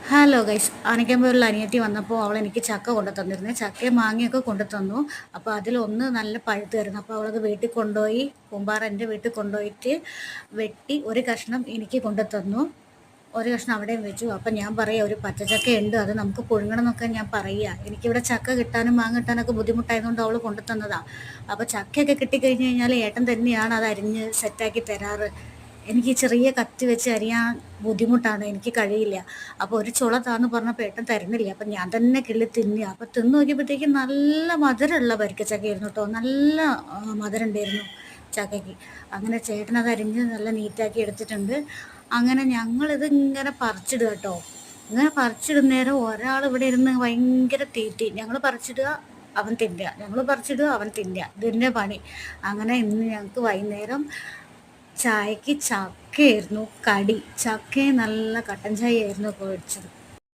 Hello guys, ആനക്കാമ്പൂരിൽ അനിയത്തി വന്നപ്പോൾ അവൾ എനിക്ക് ചക്ക കൊണ്ടു തന്നിരുന്നു. ചക്കയും മാങ്ങയൊക്കെ കൊണ്ടു തന്നു. അപ്പോൾ അതിലൊന്ന് നല്ല പഴുത്തായിരുന്നു. അപ്പോൾ അവളത് വീട്ടിൽ കൊണ്ടുപോയി, പൂമ്പാറ എൻ്റെ വീട്ടിൽ കൊണ്ടുപോയിട്ട് വെട്ടി ഒരു കഷ്ണം എനിക്ക് കൊണ്ടു തന്നു. ഒരു കഷ്ണം അവിടെയും വെച്ചു. അപ്പം ഞാൻ പറയുക, ഒരു പച്ചച്ചക്ക ഉണ്ട്, അത് നമുക്ക് പുഴുങ്ങണം എന്നൊക്കെ ഞാൻ പറയുക. എനിക്കിവിടെ ചക്ക കിട്ടാനും മാങ്ങ കിട്ടാനൊക്കെ ബുദ്ധിമുട്ടായതുകൊണ്ട് അവൾ കൊണ്ടു തന്നതാണ്. അപ്പോൾ ചക്കയൊക്കെ കിട്ടിക്കഴിഞ്ഞ് കഴിഞ്ഞാൽ ഏട്ടൻ തന്നെയാണ് അത് അരിഞ്ഞ് സെറ്റാക്കി തരാറ്. എനിക്ക് ചെറിയ കത്തി വെച്ച് അരിയാൻ ബുദ്ധിമുട്ടാണ്, എനിക്ക് കഴിയില്ല. അപ്പോൾ ഒരു ചുള താന്ന് പറഞ്ഞപ്പോൾ ഏട്ടൻ തരുന്നില്ല. അപ്പം ഞാൻ തന്നെ കിള്ളി തിന്നുക. അപ്പോൾ തിന്ന് നോക്കിയപ്പോഴത്തേക്കും നല്ല മധുരമുള്ള വരിക്കച്ചക്കയായിരുന്നു കേട്ടോ. നല്ല മധുരം ഉണ്ടായിരുന്നു ചക്കയ്ക്ക്. അങ്ങനെ ചേട്ടൻ അത് അരിഞ്ഞ് നല്ല നീറ്റാക്കി എടുത്തിട്ടുണ്ട്. അങ്ങനെ ഞങ്ങളിത് ഇങ്ങനെ പറിച്ചിടുക കേട്ടോ. ഇങ്ങനെ പറിച്ചിടുന്ന നേരം ഒരാൾ ഇവിടെ ഇരുന്ന് ഭയങ്കര തീറ്റി. ഞങ്ങൾ പറിച്ചിടുക, അവൻ തിന്നുക, ഞങ്ങൾ പറിച്ചിടുക, അവൻ തിന്നുക. ഇതിൻ്റെ പണി. അങ്ങനെ ഇന്ന് ഞങ്ങൾക്ക് വൈകുന്നേരം ചായക്ക് ചക്കയായിരുന്നു കടി. ചക്കയും നല്ല കട്ടൻ ചായ ആയിരുന്നു മേടിച്ചത്.